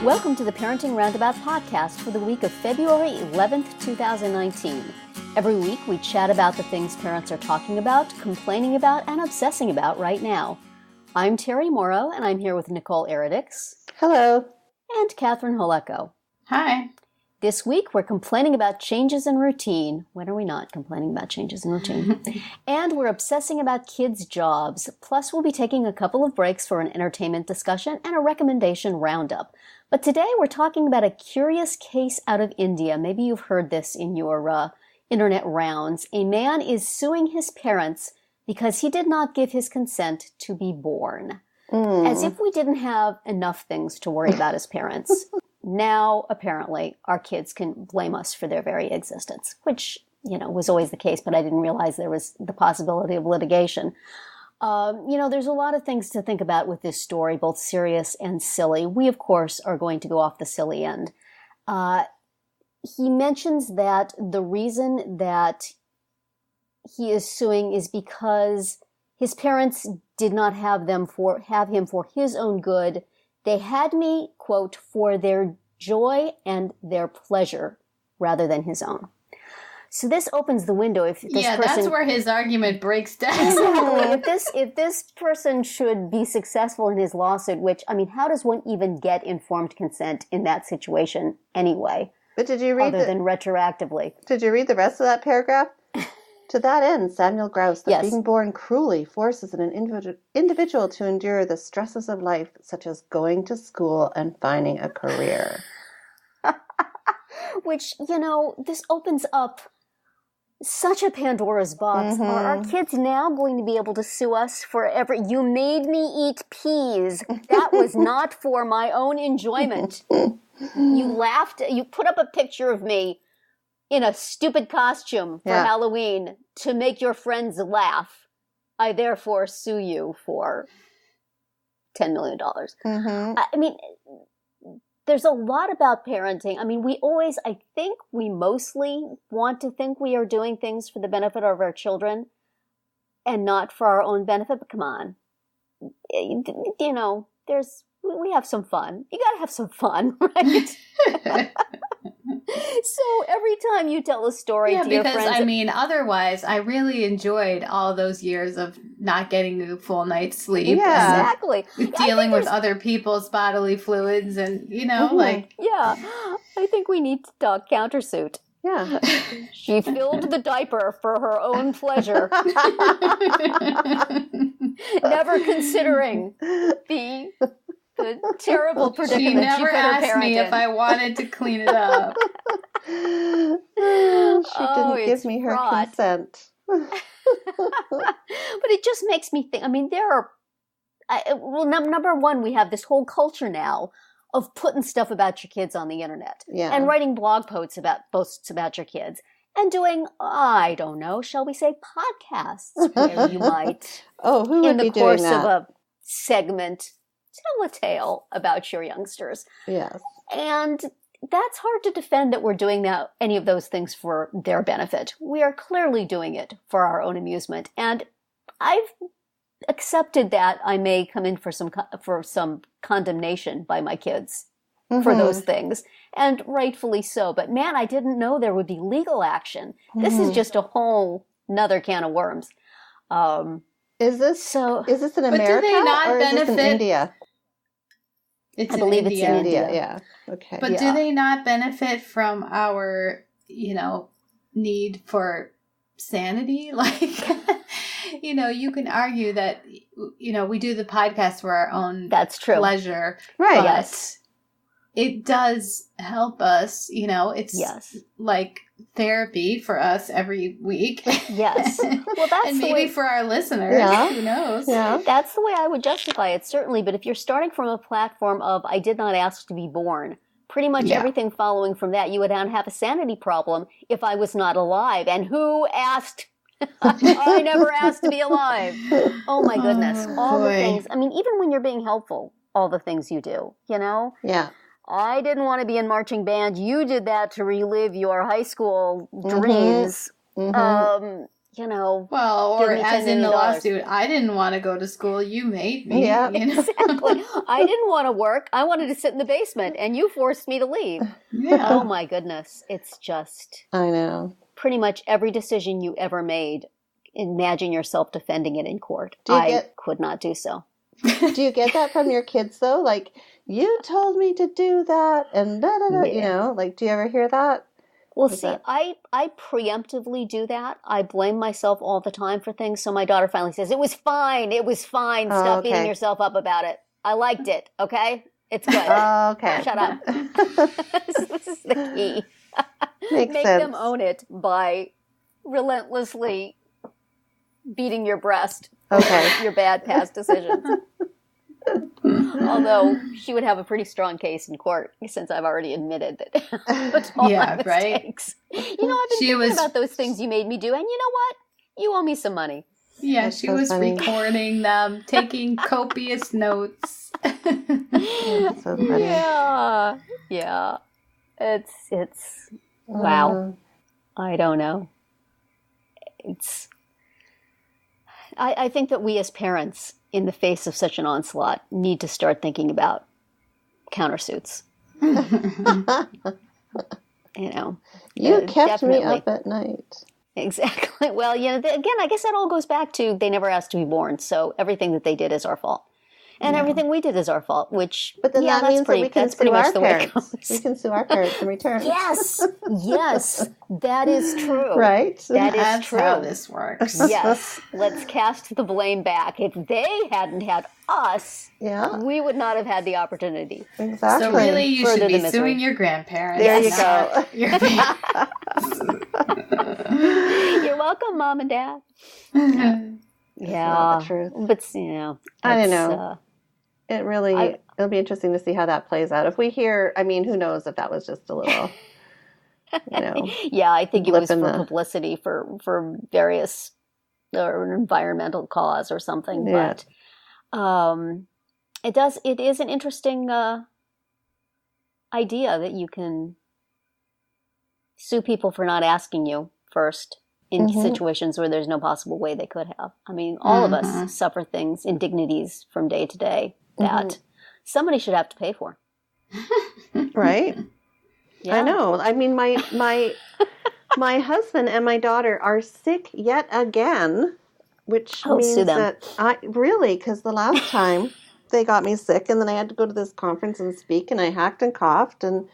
Welcome to the Parenting Roundabout podcast for the week of February 11th, 2019. Every week we chat about the things parents are talking about, complaining about, and obsessing about right now. I'm Terry Morrow, and I'm here with Nicole Eridix. Hello. And Catherine Holeko. Hi. This week we're complaining about changes in routine. When are we not complaining about changes in routine? And we're obsessing about kids' jobs. Plus we'll be taking a couple of breaks for an entertainment discussion and a recommendation roundup. But today we're talking about a curious case out of India. Maybe you've heard this in your internet rounds. A man is suing his parents because he did not give his consent to be born. As if we didn't have enough things to worry about as parents. Now, apparently, our kids can blame us for their very existence, which, was always the case, but I didn't realize there was the possibility of litigation. There's a lot of things to think about with this story, both serious and silly. We, of course, are going to go off the silly end. He mentions that the reason that he is suing is because his parents did not have him for his own good. They had me, quote, for their joy and their pleasure rather than his own. So this opens the window. If this person, that's where his argument breaks down. Exactly. If this person should be successful in his lawsuit, which, how does one even get informed consent in that situation anyway? But did you read other than retroactively? Did you read the rest of that paragraph? To that end, Samuel Grouse, that Yes. being born cruelly forces an individual to endure the stresses of life, such as going to school and finding a career. Which, this opens up such a Pandora's box. Mm-hmm. Are our kids now going to be able to sue us forever? You made me eat peas. That was not for my own enjoyment. You laughed. You put up a picture of me in a stupid costume for Halloween to make your friends laugh. I therefore sue you for $10 million. Mm-hmm. There's a lot about parenting. We mostly want to think we are doing things for the benefit of our children and not for our own benefit. But come on, we have some fun. You got to have some fun, right? So every time you tell a story to your friends... otherwise, I really enjoyed all those years of not getting a full night's sleep. Yeah, exactly. Dealing with other people's bodily fluids and, Yeah, I think we need to talk countersuit. Yeah. She filled the diaper for her own pleasure. Never considering the terrible predicament she never put her asked parent me in. if I wanted to clean it up. She didn't give me her consent. But it just makes me think, number one, we have this whole culture now of putting stuff about your kids on the internet and writing blog posts about your kids and doing, I don't know, shall we say podcasts where you might, who would in the be course doing that? of a segment, tell a tale about your youngsters. Yes. And that's hard to defend that we're doing any of those things for their benefit. We are clearly doing it for our own amusement. And I've accepted that I may come in for some condemnation by my kids for those things. And rightfully so. But man, I didn't know there would be legal action. This is just a whole nother can of worms. Is this in America do they not or is this in benefit- India? It's I believe it's in India. Yeah. Okay. But do they not benefit from our, need for sanity? You can argue that, we do the podcast for our own That's true. pleasure. Right. But Yes. it does help us, it's like therapy for us every week. Yes. Well, that's and the maybe way, for our listeners. Yeah. Who knows? Yeah. that's the way I would justify it, certainly. But if you're starting from a platform of, I did not ask to be born, pretty much everything following from that, you would have a sanity problem if I was not alive. And who asked? I never asked to be alive. Oh my goodness. All the things. Even when you're being helpful, all the things you do, Yeah. I didn't want to be in marching band. You did that to relive your high school dreams. Well, or give me as $10 in the million. lawsuit, I didn't want to go to school. You made me. Yeah. You know? Exactly. I didn't want to work. I wanted to sit in the basement, and you forced me to leave. Yeah. Oh my goodness. It's just I know. pretty much every decision you ever made, imagine yourself defending it in court. Do you I could not do so. Do you get that from your kids though? Like, you told me to do that, and da da da. You Yeah. know, like, do you ever hear that? Well, Is see, that- I preemptively do that. I blame myself all the time for things. So my daughter finally says, "It was fine. It was fine. Oh, Stop okay. beating yourself up about it. I liked it. Okay? It's good." Oh, okay. Shut up. This is the key. Makes Make sense. them own it by relentlessly beating your breast Okay. for your bad past decisions. Although she would have a pretty strong case in court since I've already admitted that it's all Yeah, my right. mistakes. I've been She thinking was- about those things you made me do, and you know what? You owe me some money. Yeah, That's she so was funny. recording them, taking copious notes. That's so funny. Yeah. It's wow. I don't know. I think that we as parents, in the face of such an onslaught, need to start thinking about countersuits. You know, You kept me definitely. up at night. Exactly. Well, again, I guess that all goes back to they never asked to be born, so everything that they did is our fault. And everything we did is our fault, which, But then that that's means pretty, that we can that's pretty sue much our the way it parents. goes. We can sue our parents in return. Yes, that is true. Right? That is That's true. how this works. Yes, let's cast the blame back. If they hadn't had us, Yeah, we would not have had the opportunity. exactly. So really, you Further should be the misery. suing your grandparents. There you not go. Your You're welcome, Mom and Dad. not Yeah, the truth. but I don't it's, know. It really, it'll be interesting to see how that plays out. If we hear, I mean, who knows if that was just a little, yeah, I think it blip was in for the- publicity for various or an environmental cause or something. Yeah. But it is an interesting idea that you can sue people for not asking you first in Mhm. situations where there's no possible way they could have. I mean, all of Mhm. us suffer things, indignities from day to day that somebody should have to pay for. right? Yeah. I know. I mean, my my husband and my daughter are sick yet again, which Oh, means sue them. that because the last time they got me sick, and then I had to go to this conference and speak, and I hacked and coughed, and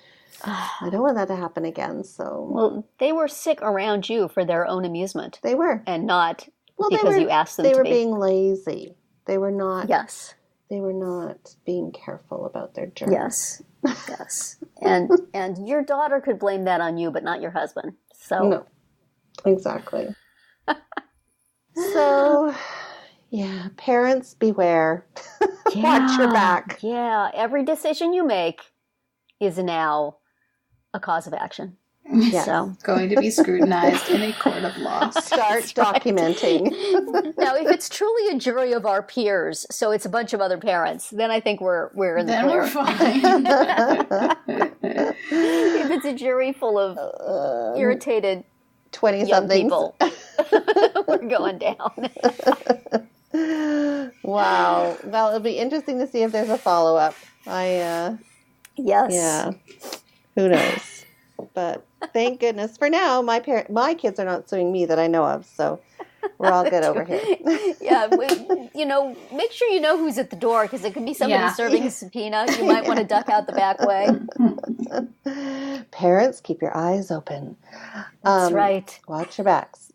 I don't want that to happen again. So Well, they were sick around you for their own amusement they were. and not Well, because you asked them they to were be. being lazy. They were not. Yes. They were not being careful about their journey. Yes. Yes. And your daughter could blame that on you, but not your husband. So No. Exactly. So, yeah, parents beware. Watch your back. Yeah. Every decision you make is now a cause of action. Yes. So Going to be scrutinized in a court of law. Start documenting. now, if it's truly a jury of our peers, so it's a bunch of other parents, then I think we're in the Then clear. we're fine. If it's a jury full of irritated 20 young somethings. people, we're going down. Wow. Well, it'll be interesting to see if there's a follow up. Yes. Yeah. Who knows? But thank goodness for now, my kids are not suing me that I know of, so we're all good over here. Yeah, make sure you know who's at the door because it could be somebody Yeah. serving a subpoena. You might want to duck out the back way. Parents, keep your eyes open. That's right. Watch your backs.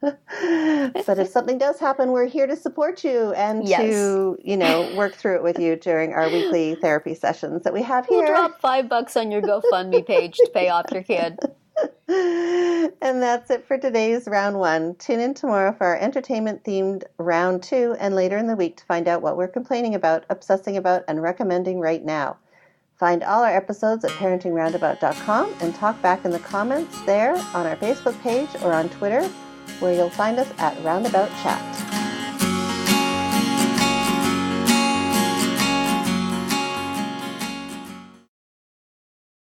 But if something does happen, we're here to support you and Yes. to, work through it with you during our weekly therapy sessions that we have We'll here. drop $5 on your GoFundMe page to pay off your kid. And that's it for today's round 1. Tune in tomorrow for our entertainment-themed round 2 and later in the week to find out what we're complaining about, obsessing about, and recommending right now. Find all our episodes at parentingroundabout.com and talk back in the comments there on our Facebook page or on Twitter, where you'll find us at Roundabout Chat.